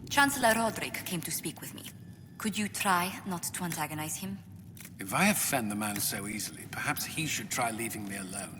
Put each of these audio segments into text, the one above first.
Chancellor Roderick came to speak with me. Could you try not to antagonize him? If I offend the man so easily, perhaps he should try leaving me alone.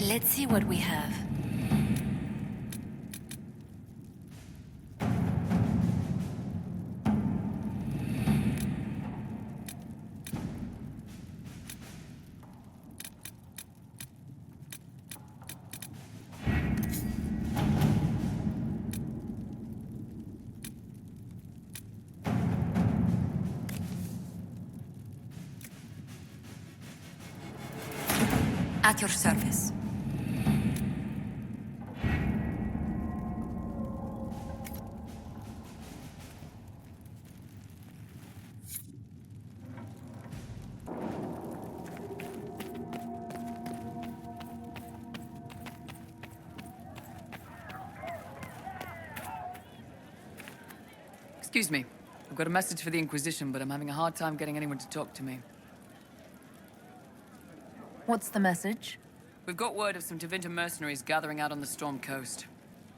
Let's see what we have. At your service. Excuse me. I've got a message for the Inquisition, but I'm having a hard time getting anyone to talk to me. What's the message? We've got word of some Tevinter mercenaries gathering out on the Storm Coast.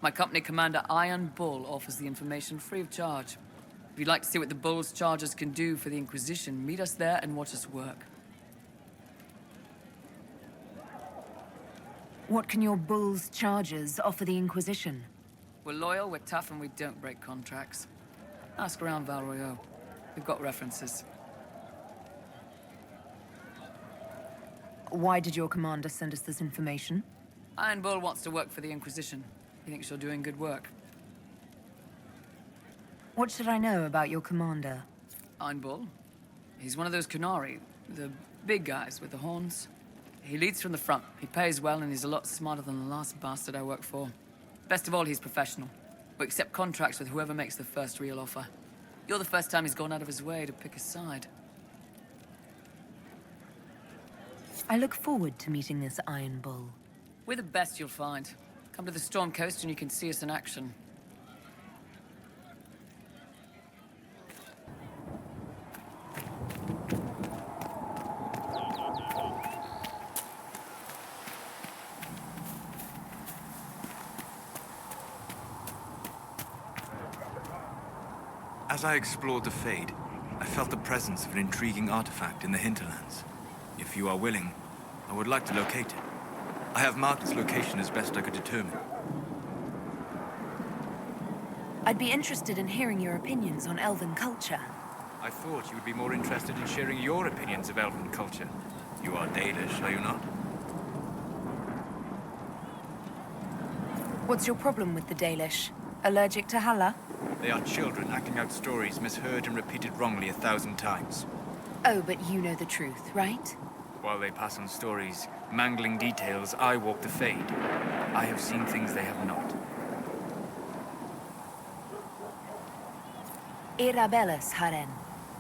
My company commander, Iron Bull, offers the information free of charge. If you'd like to see what the Bull's charges can do for the Inquisition, meet us there and watch us work. What can your Bull's charges offer the Inquisition? We're loyal, we're tough, and we don't break contracts. Ask around Val Royeaux. We've got references. Why did your commander send us this information? Iron Bull wants to work for the Inquisition. He thinks you're doing good work. What should I know about your commander? Iron Bull? He's one of those Kunari, the big guys with the horns. He leads from the front. He pays well, and he's a lot smarter than the last bastard I worked for. Best of all, he's professional. We accept contracts with whoever makes the first real offer. You're the first time he's gone out of his way to pick a side. I look forward to meeting this Iron Bull. We're the best you'll find. Come to the Storm Coast and you can see us in action. As I explored the Fade, I felt the presence of an intriguing artifact in the hinterlands. If you are willing, I would like to locate it. I have marked its location as best I could determine. I'd be interested in hearing your opinions on elven culture. I thought you would be more interested in sharing your opinions of elven culture. You are Dalish, are you not? What's your problem with the Dalish? Allergic to Halla? They are children acting out stories misheard and repeated wrongly 1,000 times. Oh, but you know the truth, right? While they pass on stories, mangling details, I walk the Fade. I have seen things they have not. Irabellis, Haren.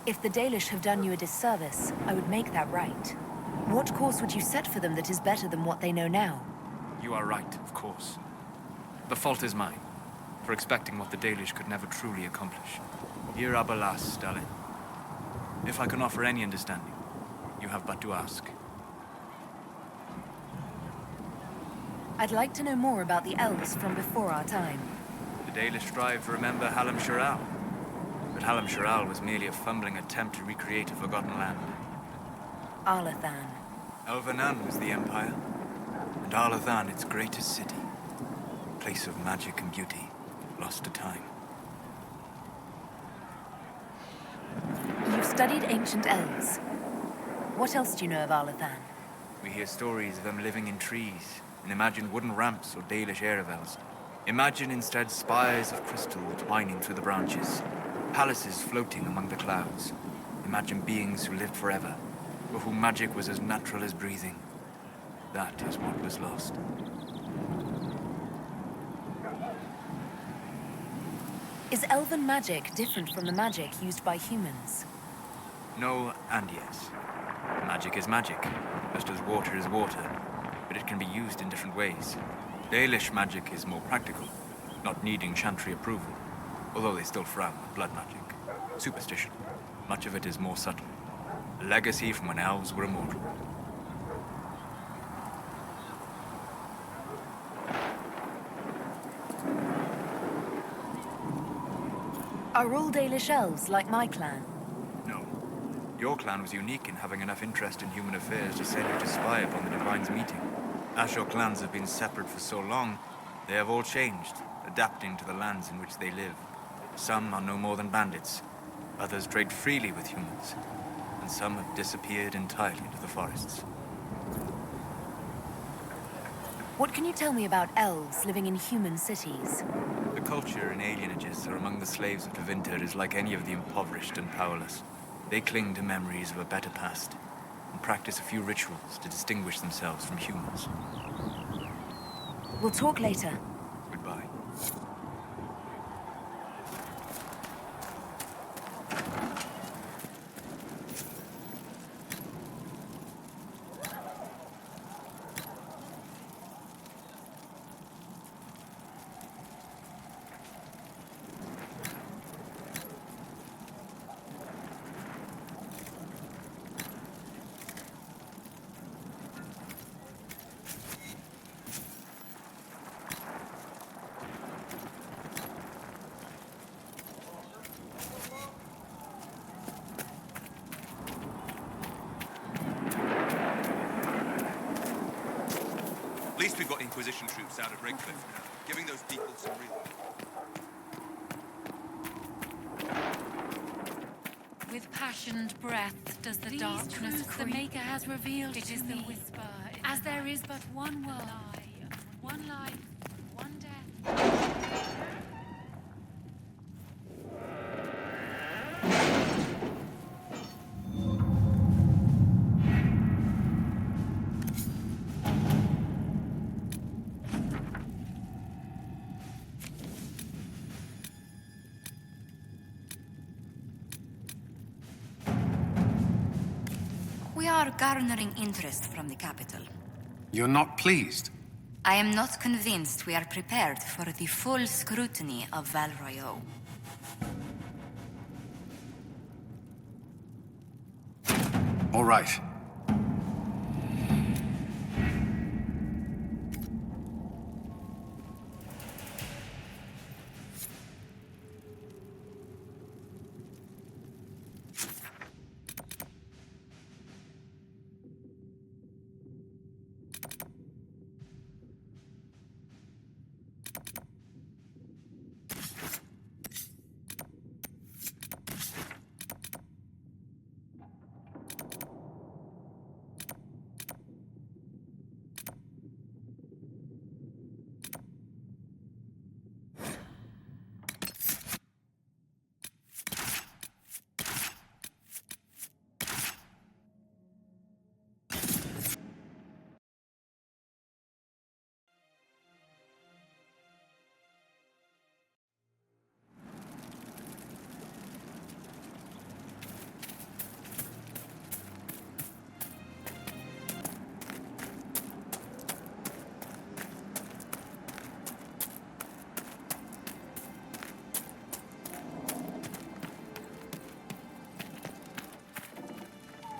If the Dalish have done you a disservice, I would make that right. What course would you set for them that is better than what they know now? You are right, of course. The fault is mine, for expecting what the Dalish could never truly accomplish. Irabelas, Dalее. If I can offer any understanding, you have but to ask. I'd like to know more about the elves from before our time. The Dalish strive to remember Hallam Shiral. But Hallam Shiral was merely a fumbling attempt to recreate a forgotten land. Arlathan. Elvanan was the empire, and Arlathan its greatest city. A place of magic and beauty, lost to time. You've studied ancient elves. What else do you know of Arlathan? We hear stories of them living in trees, and imagine wooden ramps or Dalish Erebels. Imagine instead spires of crystal twining through the branches, palaces floating among the clouds. Imagine beings who lived forever, for whom magic was as natural as breathing. That is what was lost. Is elven magic different from the magic used by humans? No and yes. Magic is magic, just as water is water, but it can be used in different ways. Dalish magic is more practical, not needing chantry approval, although they still frown on blood magic. Superstition. Much of it is more subtle. A legacy from when elves were immortal. Are all Dalish elves like my clan? No. Your clan was unique in having enough interest in human affairs to send you to spy upon the Divine's meeting. As your clans have been separate for so long, they have all changed, adapting to the lands in which they live. Some are no more than bandits, others trade freely with humans, and some have disappeared entirely into the forests. What can you tell me about elves living in human cities? The culture in alienages or among the slaves of Tevinter is like any of the impoverished and powerless. They cling to memories of a better past, and practice a few rituals to distinguish themselves from humans. We'll talk later. Goodbye. At least we've got Inquisition troops out at Рэдклиф now, giving those people some real... With passioned breath does the darkness creep. The Maker has revealed it is the whisper. As there is but one world, one life, one death. We are garnering interest from the capital. You're not pleased? I am not convinced we are prepared for the full scrutiny of Val Royeaux. All right.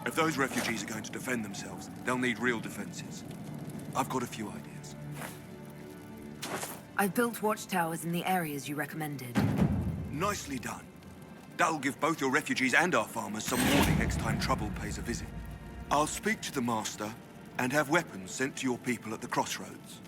If those refugees are going to defend themselves, they'll need real defenses. I've got a few ideas. I've built watchtowers in the areas you recommended. Nicely done. That'll give both your refugees and our farmers some warning next time trouble pays a visit. I'll speak to the Master and have weapons sent to your people at the crossroads.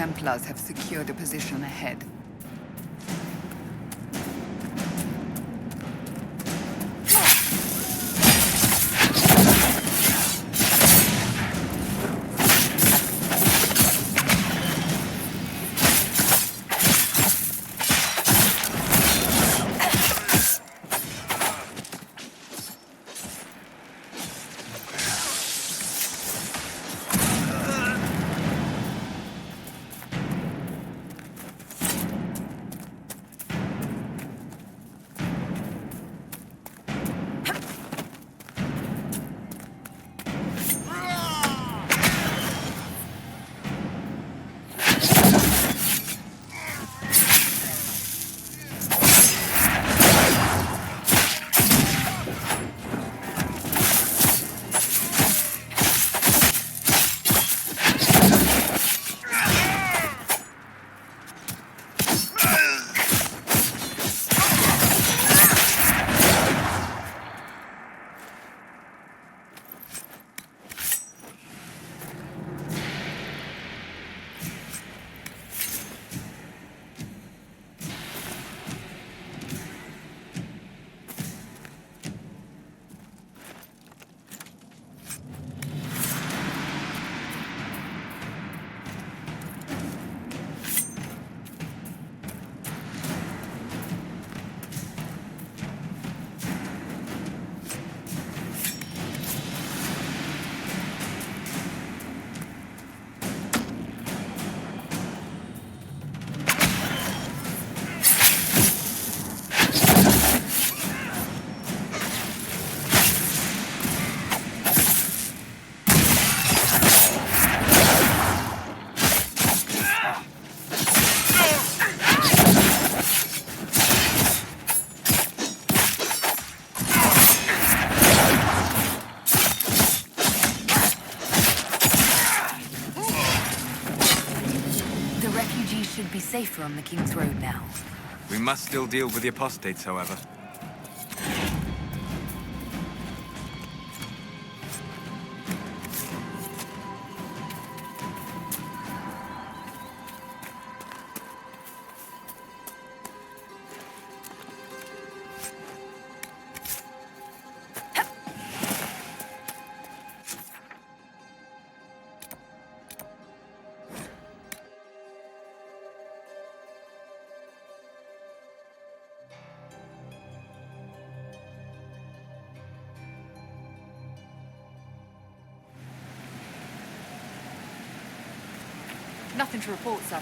Templars have secured a position ahead. Should be safer on the King's Road now. We must still deal with the apostates, however. Nothing to report, sir.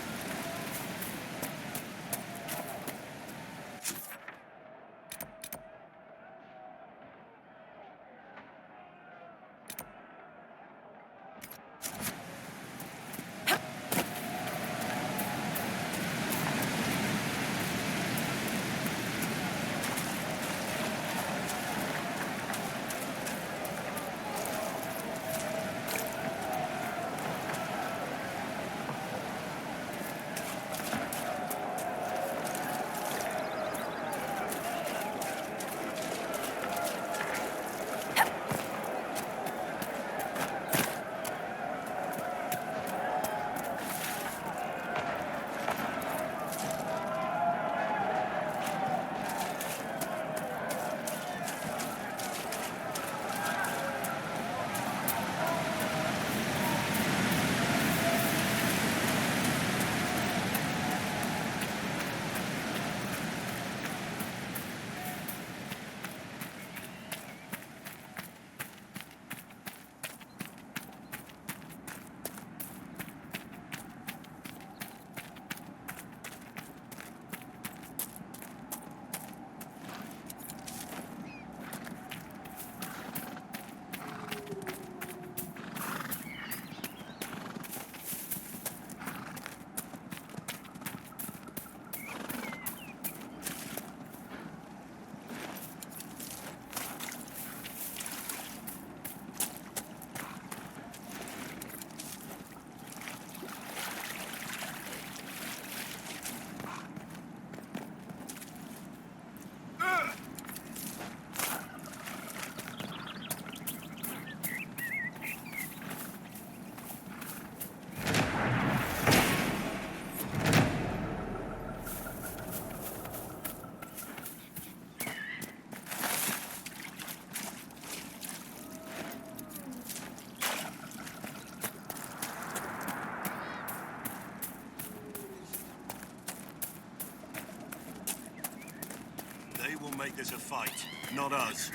make this a fight, not us.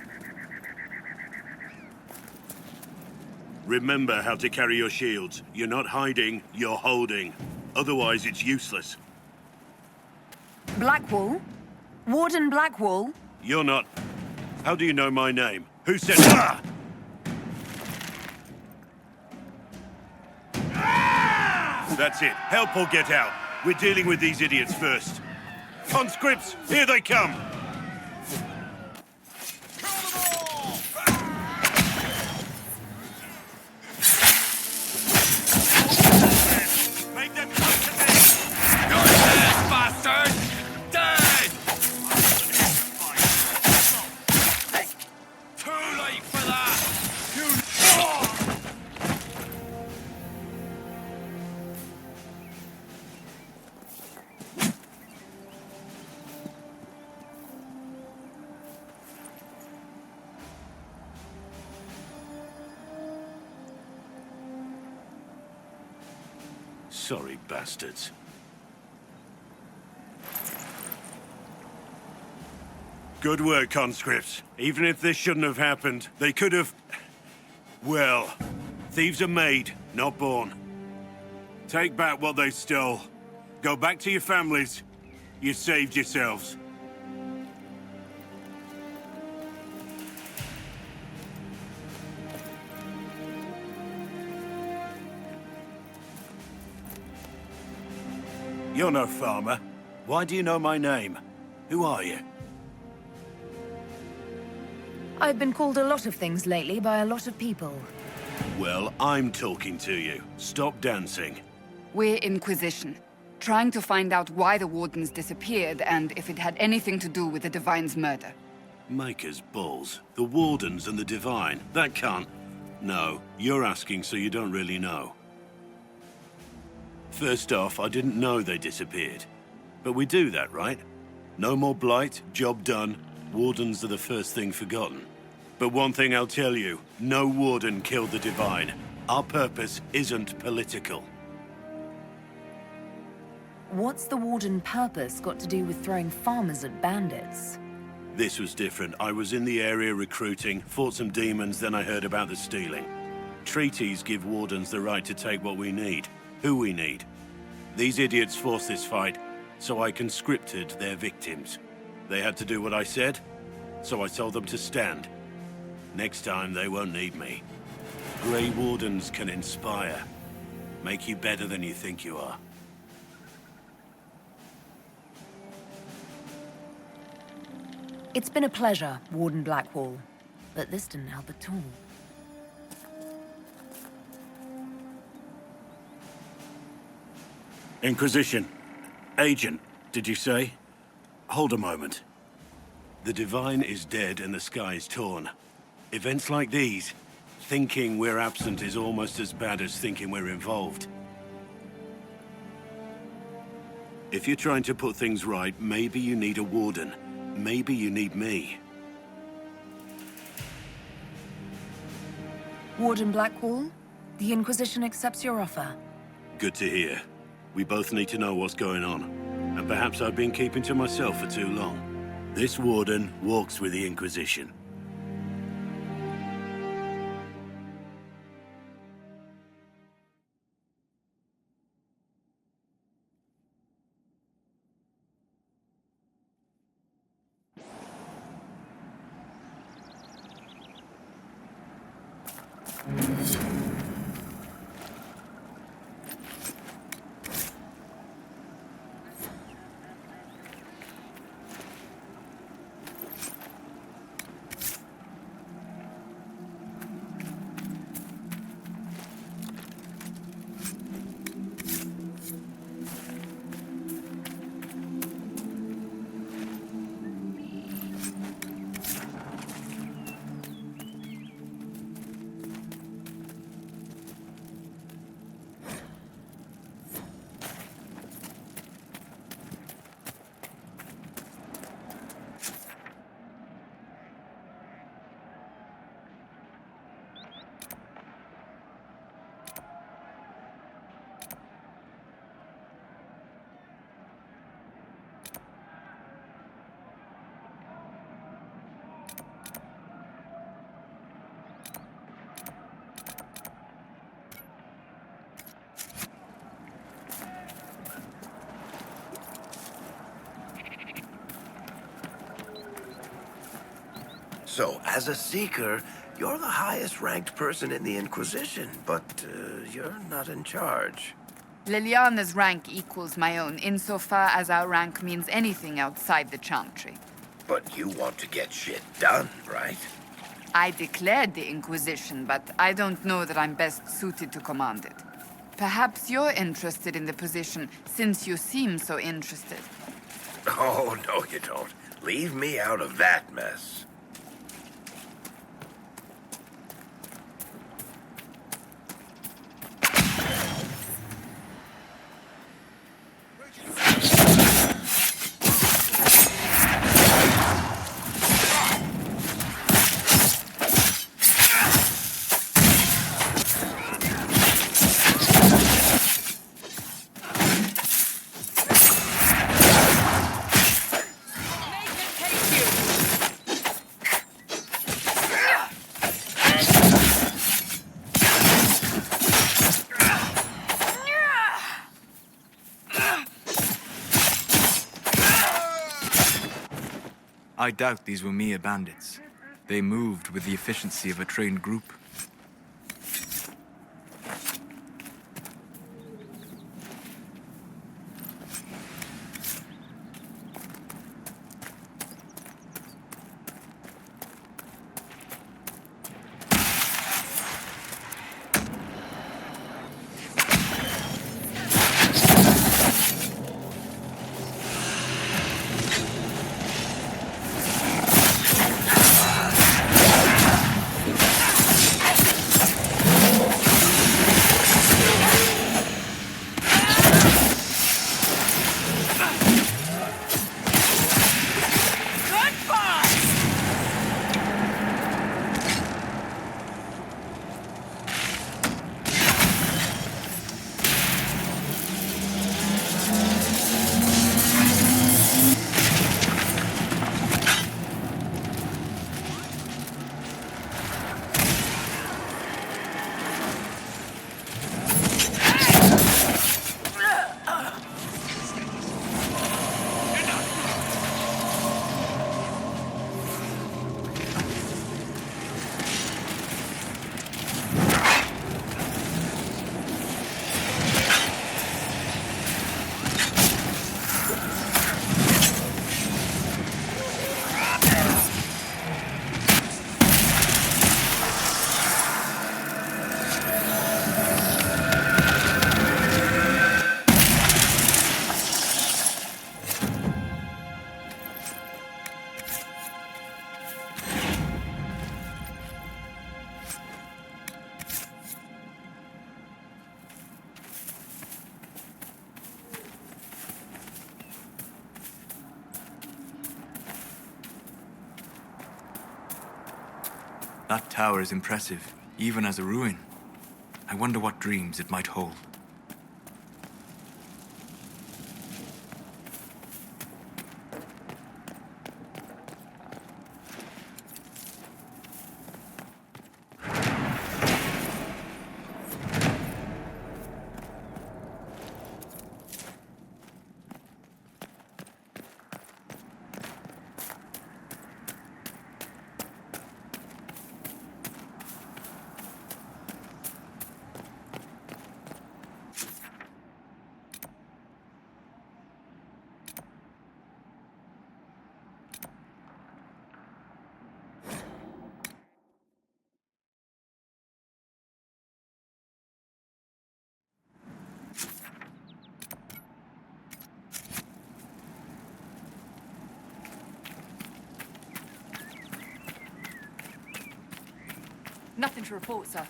Remember how to carry your shields. You're not hiding, you're holding. Otherwise, it's useless. Blackwall? Warden Blackwall? You're not... How do you know my name? Who said... Ah! That's it. Help or get out. We're dealing with these idiots first. Conscripts, here they come! Make them come to me! You're dead, bastard! Dead! Too late for that! Sorry, bastards. Good work, conscripts. Even if this shouldn't have happened, they could have... Well, thieves are made, not born. Take back what they stole. Go back to your families. You saved yourselves. You're no farmer. Why do you know my name? Who are you? I've been called a lot of things lately by a lot of people. Well, I'm talking to you. Stop dancing. We're Inquisition, trying to find out why the Wardens disappeared and if it had anything to do with the Divine's murder. Maker's balls. The Wardens and the Divine. That can't... No, you're asking so you don't really know. First off, I didn't know they disappeared. But we do that, right? No more blight, job done. Wardens are the first thing forgotten. But one thing I'll tell you, no Warden killed the Divine. Our purpose isn't political. What's the Warden purpose got to do with throwing farmers at bandits? This was different. I was in the area recruiting, fought some demons, then I heard about the stealing. Treaties give Wardens the right to take what we need. Who we need. These idiots forced this fight, so I conscripted their victims. They had to do what I said, so I told them to stand. Next time, they won't need me. Grey Wardens can inspire. Make you better than you think you are. It's been a pleasure, Warden Blackwall. But this didn't help at all. Inquisition. Agent, did you say? Hold a moment. The Divine is dead and the sky is torn. Events like these, thinking we're absent is almost as bad as thinking we're involved. If you're trying to put things right, maybe you need a Warden. Maybe you need me. Warden Blackwall, the Inquisition accepts your offer. Good to hear. We both need to know what's going on. And perhaps I've been keeping to myself for too long. This Warden walks with the Inquisition. So, as a Seeker, you're the highest-ranked person in the Inquisition, but you're not in charge. Liliana's rank equals my own, insofar as our rank means anything outside the Chantry. But you want to get shit done, right? I declared the Inquisition, but I don't know that I'm best suited to command it. Perhaps you're interested in the position, since you seem so interested. Oh, no you don't. Leave me out of that mess. I doubt these were mere bandits. They moved with the efficiency of a trained group. That tower is impressive, even as a ruin. I wonder what dreams it might hold. Nothing to report, sir.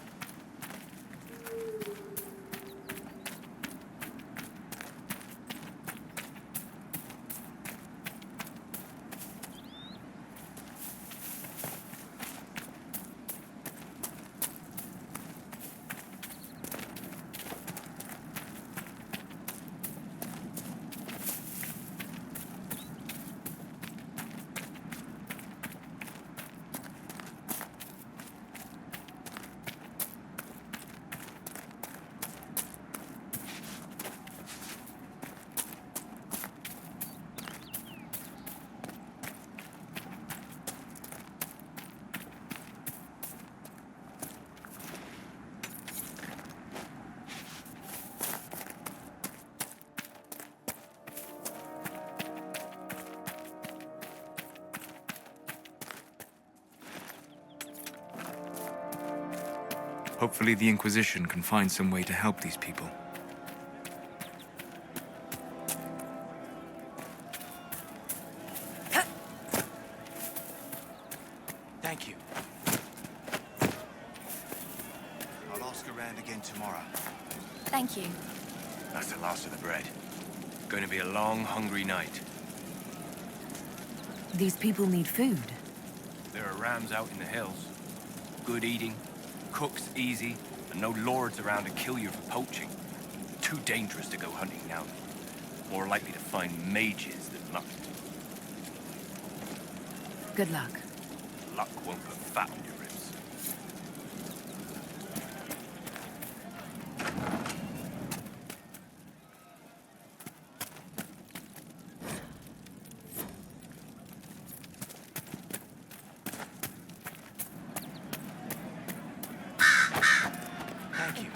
Hopefully the Inquisition can find some way to help these people. Thank you. I'll ask around again tomorrow. Thank you. That's the last of the bread. Going to be a long, hungry night. These people need food. There are rams out in the hills. Good eating, cooks easy, and no lords around to kill you for poaching. Too dangerous to go hunting now. More likely to find mages than luck. Good luck. Luck won't put fat on your ribs. Thank you.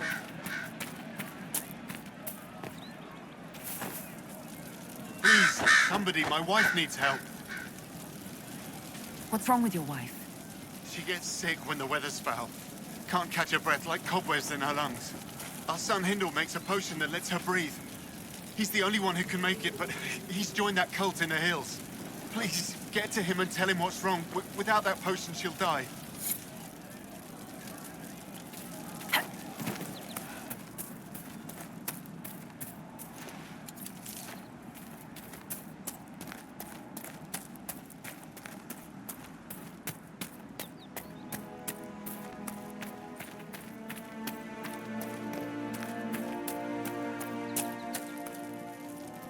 Please, somebody, my wife needs help. What's wrong with your wife? She gets sick when the weather's foul. Can't catch her breath like cobwebs in her lungs. Our son Hindle makes a potion that lets her breathe. He's the only one who can make it, but he's joined that cult in the hills. Please, get to him and tell him what's wrong. Without that potion, she'll die.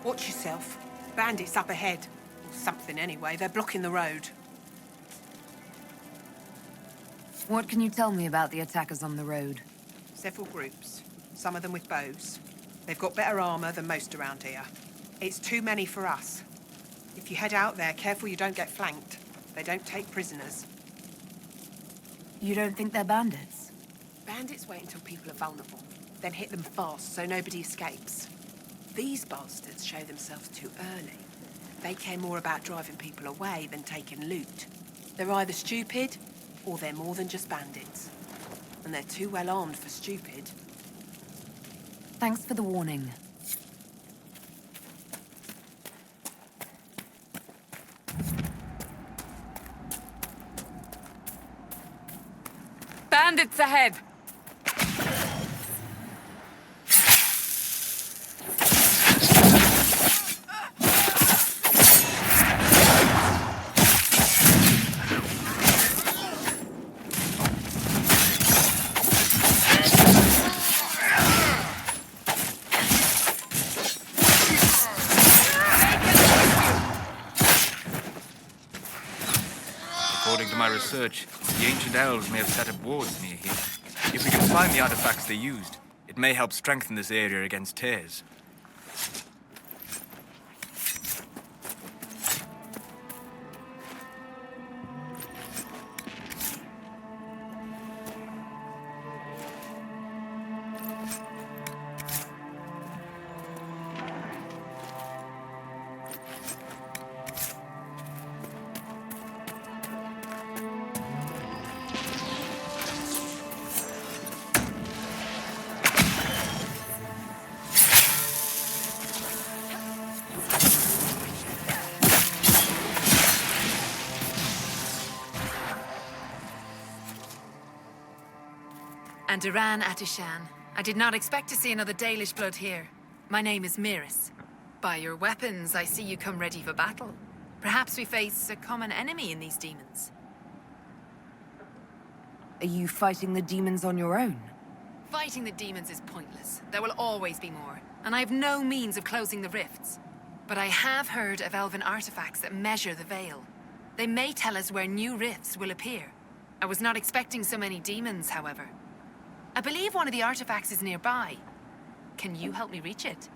Watch yourself. Bandits up ahead. Or something anyway. They're blocking the road. What can you tell me about the attackers on the road? Several groups. Some of them with bows. They've got better armor than most around here. It's too many for us. If you head out there, careful you don't get flanked. They don't take prisoners. You don't think they're bandits? Bandits wait until people are vulnerable, then hit them fast so nobody escapes. These bastards show themselves too early. They care more about driving people away than taking loot. They're either stupid, or they're more than just bandits. And they're too well armed for stupid. Thanks for the warning. Bandits ahead! According to my research, the ancient elves may have set up wards near here. If we can find the artifacts they used, it may help strengthen this area against tears. And Duran Atishan. I did not expect to see another Dalish blood here. My name is Miris. By your weapons, I see you come ready for battle. Perhaps we face a common enemy in these demons. Are you fighting the demons on your own? Fighting the demons is pointless. There will always be more, and I have no means of closing the rifts. But I have heard of elven artifacts that measure the veil. They may tell us where new rifts will appear. I was not expecting so many demons, however. I believe one of the artifacts is nearby. Can you help me reach it?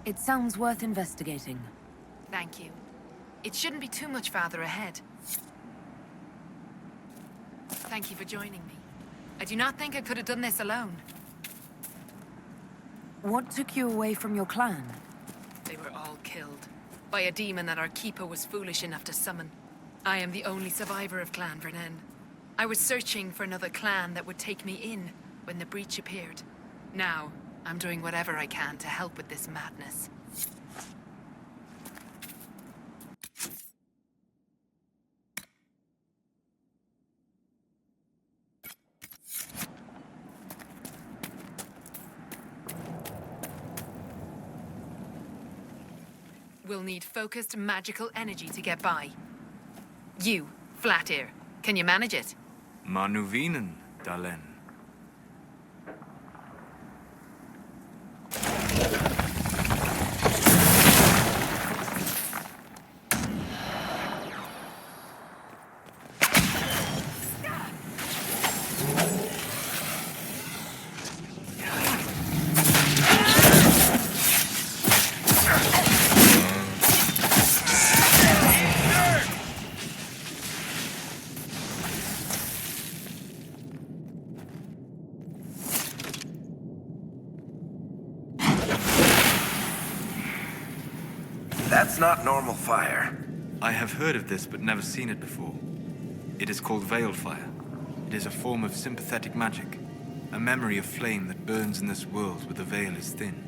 It sounds worth investigating. Thank you. It shouldn't be too much farther ahead. Thank you for joining me. I do not think I could have done this alone. What took you away from your clan? They were all killed by a demon that our keeper was foolish enough to summon. I am the only survivor of Clan Vernen. I was searching for another clan that would take me in when the breach appeared. Now, I'm doing whatever I can to help with this madness. We'll need focused magical energy to get by. You, Flat Ear, can you manage it? Manuvinen, Dalее. That's not normal fire. I have heard of this, but never seen it before. It is called veil fire. It is a form of sympathetic magic, a memory of flame that burns in this world where the veil is thin.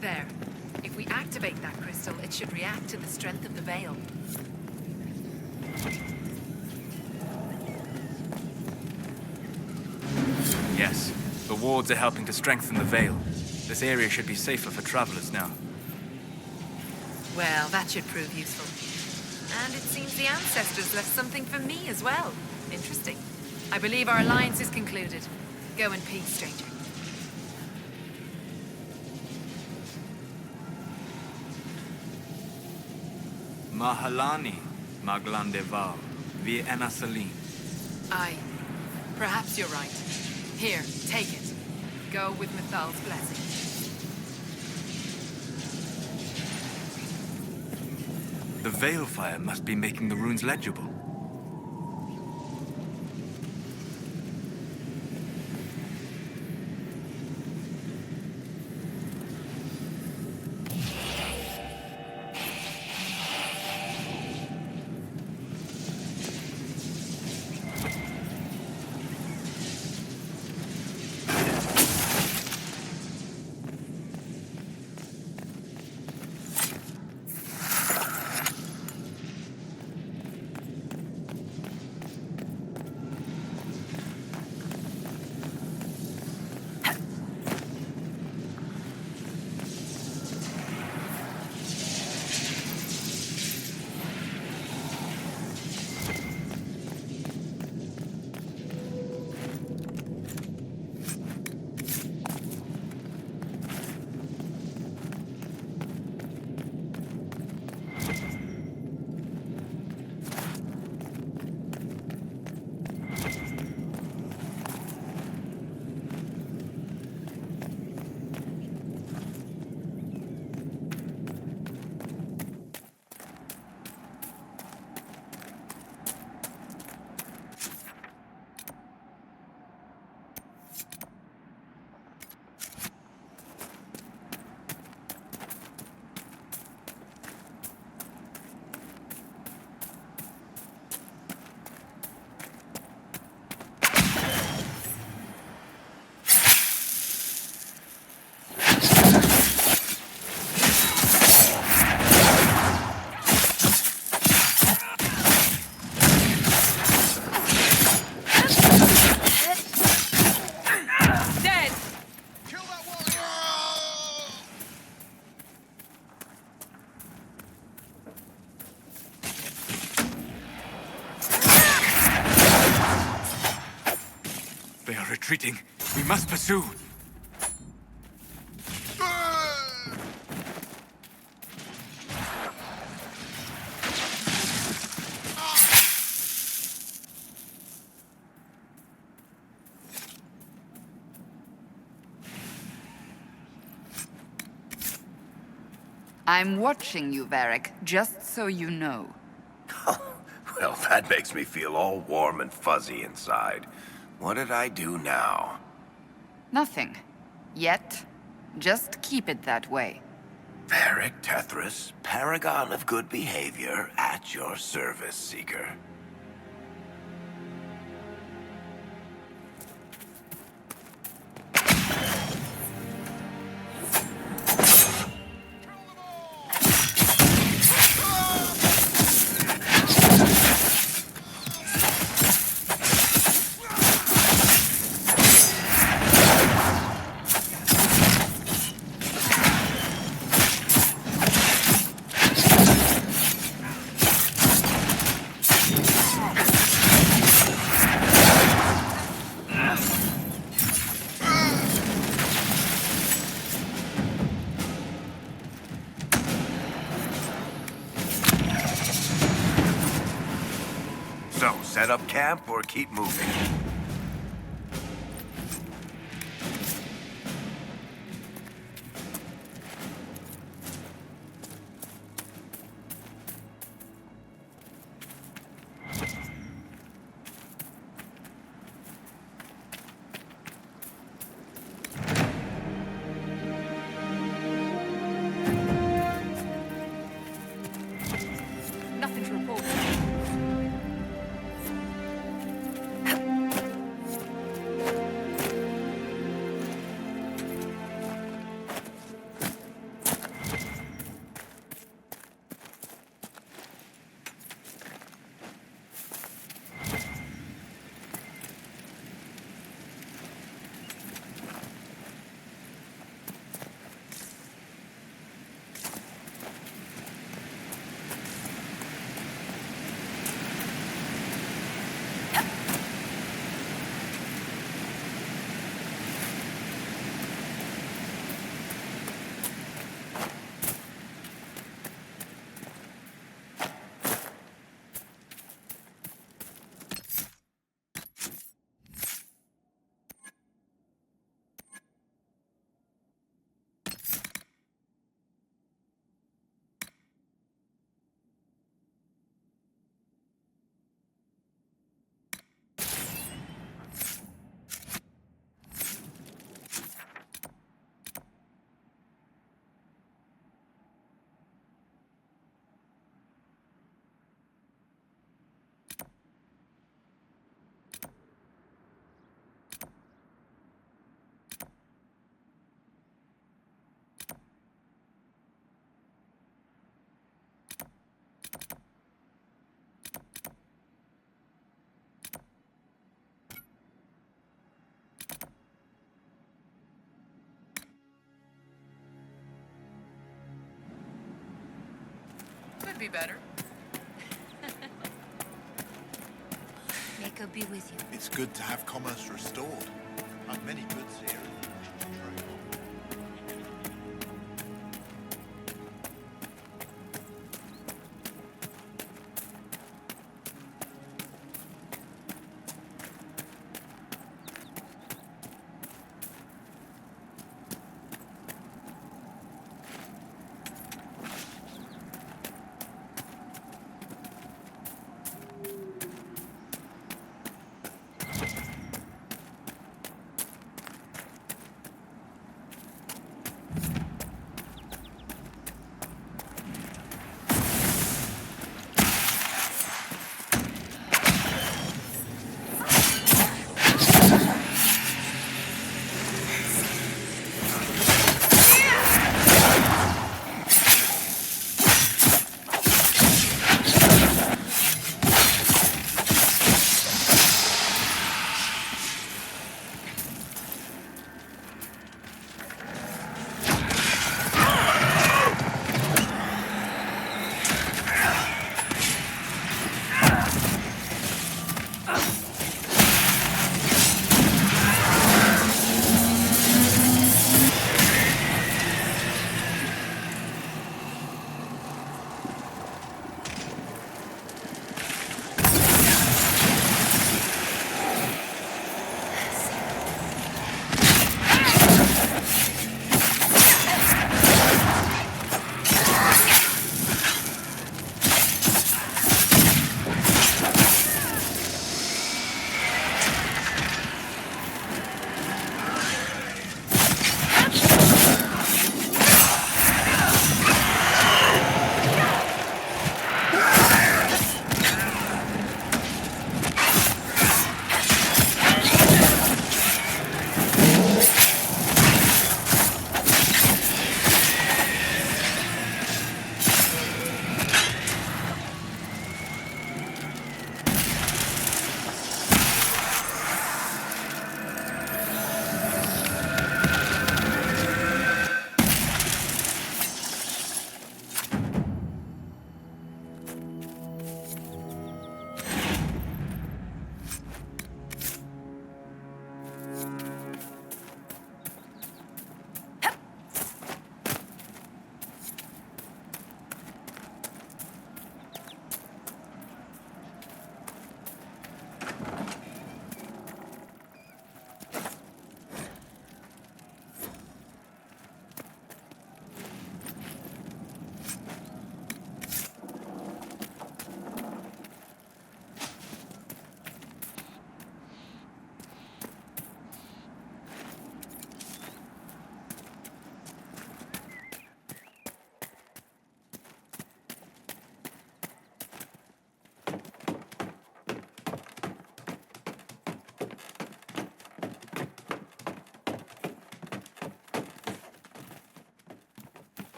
There. If we activate that crystal, it should react to the strength of the veil. Yes, the wards are helping to strengthen the veil. This area should be safer for travelers now. Well, that should prove useful. And it seems the ancestors left something for me as well. Interesting. I believe our alliance is concluded. Go in peace, stranger. Mahalani, Maglandeval, vi enasalin. Aye. Perhaps you're right. Here, take it. Go with Mithal's blessing. The veil fire must be making the runes legible. retreating. We must pursue. I'm watching you, Varric, just so you know. Well, that makes me feel all warm and fuzzy inside. What did I do now? Nothing. Yet. Just keep it that way. Varric Tethras, paragon of good behavior, at your service, Seeker. Set up camp or keep moving? Nothing to report. Could be better. May God be with you. It's good to have commerce restored. I've many goods here in the Christian trade.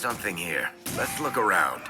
something here. Let's look around.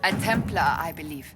A Templar, I believe.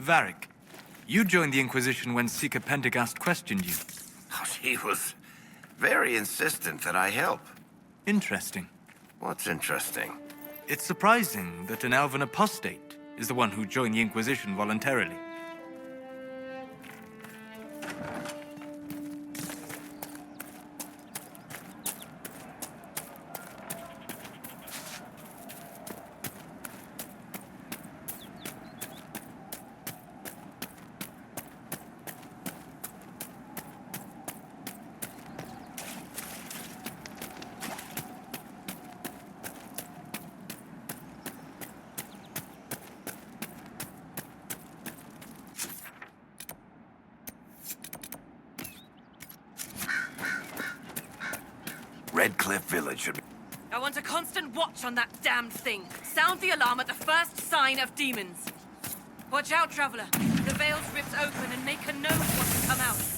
Varric, you joined the Inquisition when Seeker Pendergast questioned you. Oh, she was very insistent that I help. Interesting. What's interesting? It's surprising that an elven apostate is the one who joined the Inquisition voluntarily. Рэдклиф Village should be... I want a constant watch on that damned thing. Sound the alarm at the first sign of demons. Watch out, Traveler. The veil's ripped open and make a note what to come out.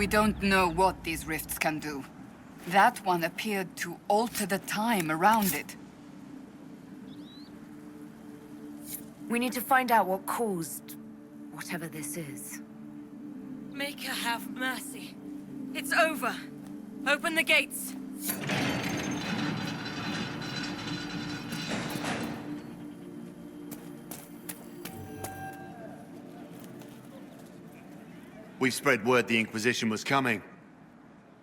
We don't know what these rifts can do. That one appeared to alter the time around it. We need to find out what caused whatever this is. Make her have mercy. It's over. Open the gates. We've spread word the Inquisition was coming.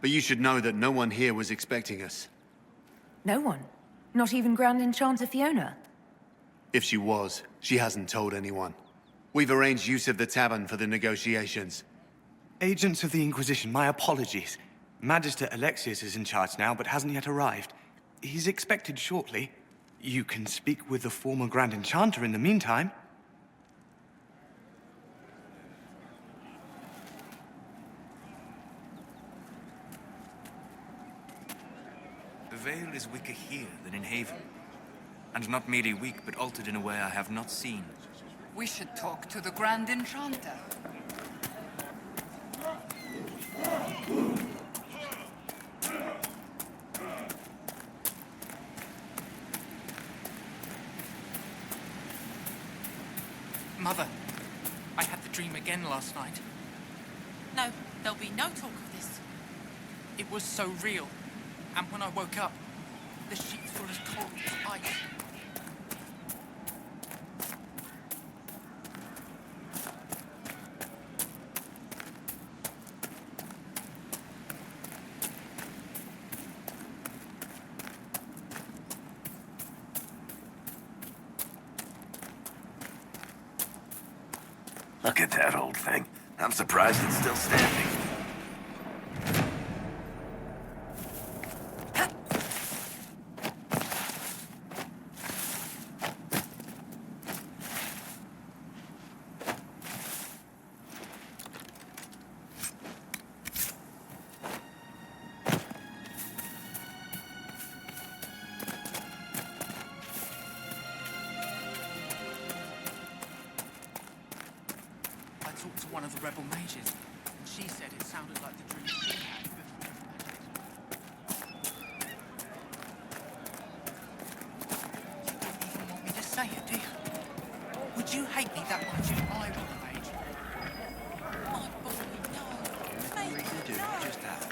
But you should know that no one here was expecting us. No one? Not even Grand Enchanter Fiona? If she was, she hasn't told anyone. We've arranged use of the tavern for the negotiations. Agents of the Inquisition, my apologies. Magister Alexius is in charge now, but hasn't yet arrived. He's expected shortly. You can speak with the former Grand Enchanter in the meantime. The veil is weaker here than in Haven. And not merely weak, but altered in a way I have not seen. We should talk to the Grand Enchanter. Mother, I had the dream again last night. No, there'll be no talk of this. It was so real. And when I woke up, the sheets were as cold as ice. Look at that old thing. I'm surprised it's still standing. I talked to one of the rebel mages, and she said it sounded like the dream she had. You don't even want me to say it, do you? Would you hate me that much if I were the mage? My boy, no. Mate, To do, just ask.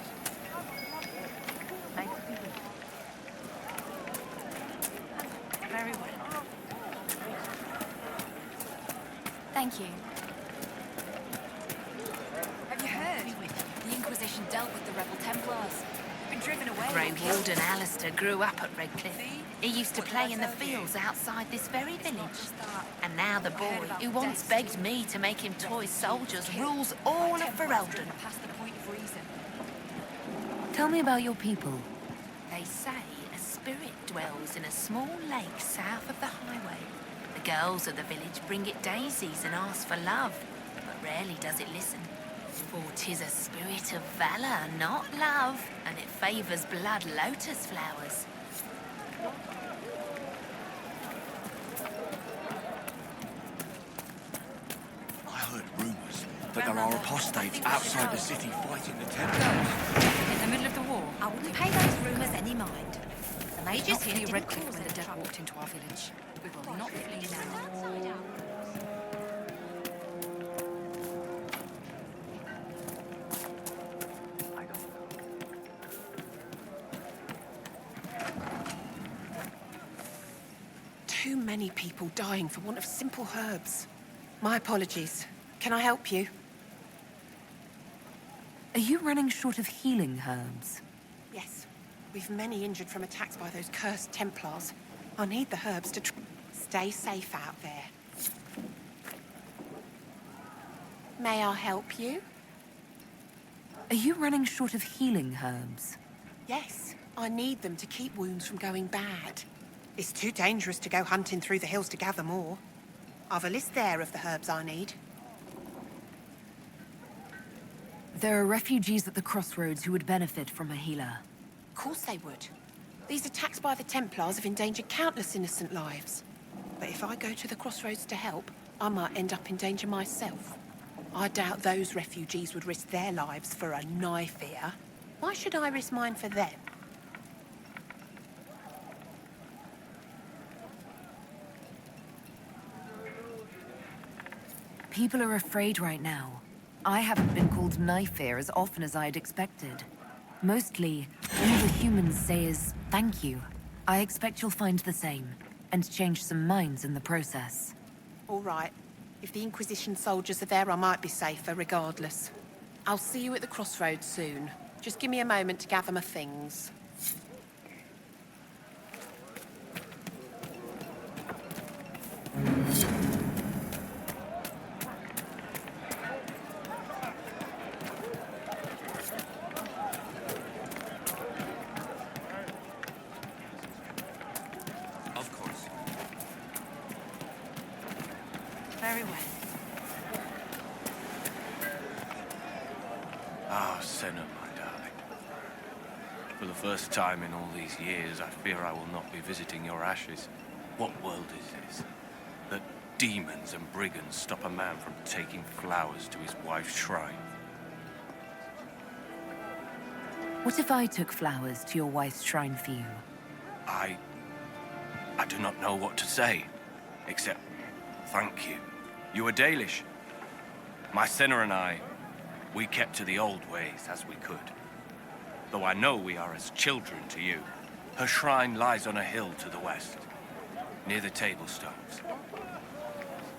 Very well. Thank you. Have you heard? The Inquisition dealt with the rebel Templars. They've been driven away. Grey Warden Alistair grew up at Рэдклиф. He used to play in the fields outside this very village. And now the boy, who once begged me to make him toy soldiers, rules all of Ferelden. Tell me about your people. They say a spirit dwells in a small lake south of the highway. The girls of the village bring it daisies and ask for love, but rarely does it listen. For 'tis a spirit of valor, not love, and it favors blood lotus flowers. I heard rumors that there are apostates outside the city fighting the Templars. In the middle of the war, I wouldn't pay those rumours any mind. The majors here didn't Рэdkliff when the dead walked into our village. We will not flee now. Too many people dying for want of simple herbs. My apologies. Can I help you? Are you running short of healing herbs? Yes. We've many injured from attacks by those cursed Templars. I need the herbs to stay safe out there. May I help you? Are you running short of healing herbs? Yes. I need them to keep wounds from going bad. It's too dangerous to go hunting through the hills to gather more. I've a list there of the herbs I need. There are refugees at the crossroads who would benefit from a healer. Of course they would. These attacks by the Templars have endangered countless innocent lives. But if I go to the crossroads to help, I might end up in danger myself. I doubt those refugees would risk their lives for a knife here. Why should I risk mine for them? People are afraid right now. I haven't been called knife here as often as I'd expected. Mostly, all the humans say is thank you. I expect you'll find the same, and change some minds in the process. All right. If the Inquisition soldiers are there, I might be safer regardless. I'll see you at the crossroads soon. Just give me a moment to gather my things. Of course. Very well. Ah, Senna, my darling. For the first time in all these years, I fear I will not be visiting your ashes. What world is this? That demons and brigands stop a man from taking flowers to his wife's shrine. What if I took flowers to your wife's shrine for you? I do not know what to say, except thank you. You were Dalish. My Senna and I, we kept to the old ways as we could. Though I know we are as children to you. Her shrine lies on a hill to the west, near the table stones.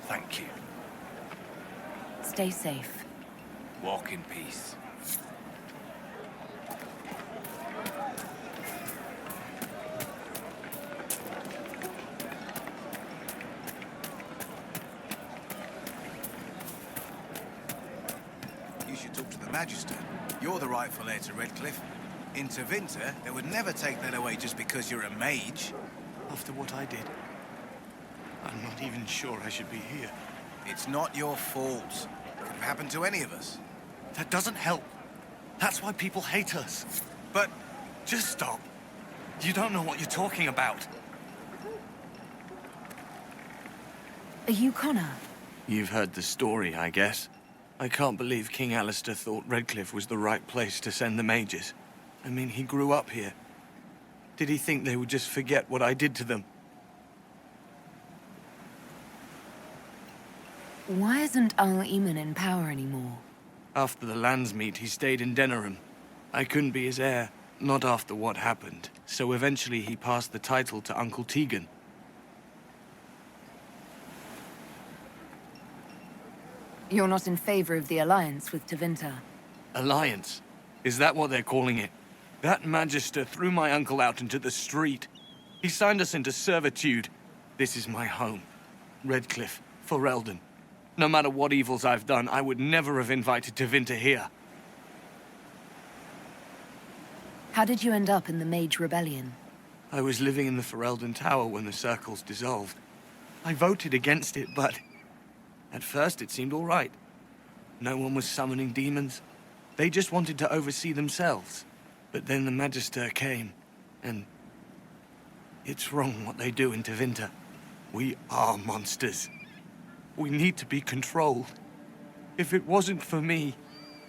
Thank you. Stay safe. Walk in peace. You should talk to the Magister. You're the rightful heir to Рэдклиф. In Tevinter, they would never take that away just because you're a mage. After what I did, I'm not even sure I should be here. It's not your fault. It could have happened to any of us. That doesn't help. That's why people hate us. But... just stop. You don't know what you're talking about. Are you Connor? You've heard the story, I guess. I can't believe King Alistair thought Рэdkliff was the right place to send the mages. I mean, he grew up here. Did he think they would just forget what I did to them? Why isn't Al-Eamon in power anymore? After the Landsmeet, he stayed in Denerim. I couldn't be his heir, not after what happened. So eventually he passed the title to Uncle Tegan. You're not in favor of the alliance with Tevinter? Alliance? Is that what they're calling it? That Magister threw my uncle out into the street. He signed us into servitude. This is my home. Рэdkliffe, Ferelden. No matter what evils I've done, I would never have invited Tevinter here. How did you end up in the Mage Rebellion? I was living in the Ferelden Tower when the circles dissolved. I voted against it, but... at first it seemed all right. No one was summoning demons. They just wanted to oversee themselves. But then the Magister came, and... it's wrong what they do in Tevinter. We are monsters. We need to be controlled. If it wasn't for me,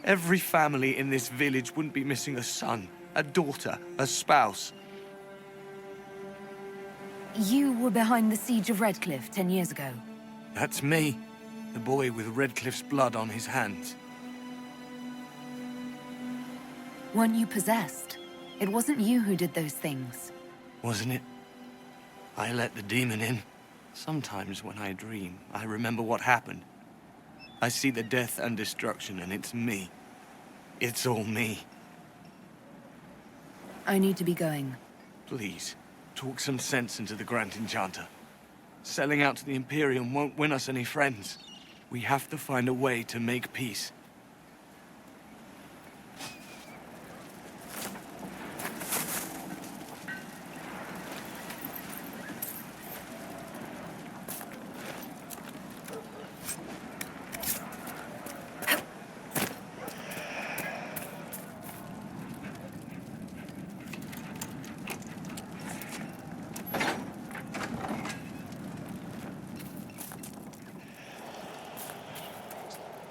every family in this village wouldn't be missing a son, a daughter, a spouse. You were behind the siege of Рэdkliffe 10 years ago. That's me. The boy with Рэdkliffe's blood on his hands. Weren't you possessed? It wasn't you who did those things. Wasn't it? I let the demon in. Sometimes when I dream, I remember what happened. I see the death and destruction, and it's me. It's all me. I need to be going. Please, talk some sense into the Grand Enchanter. Selling out to the Imperium won't win us any friends. We have to find a way to make peace.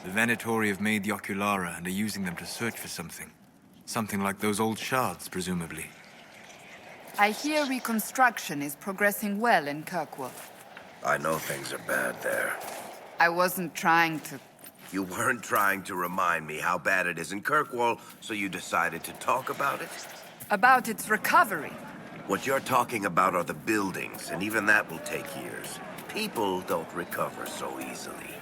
The Venatori have made the Oculara and are using them to search for something. Something like those old shards, presumably. I hear reconstruction is progressing well in Kirkwall. I know things are bad there. I wasn't trying to... You weren't trying to remind me how bad it is in Kirkwall, so you decided to talk about it? About its recovery. What you're talking about are the buildings, and even that will take years. People don't recover so easily.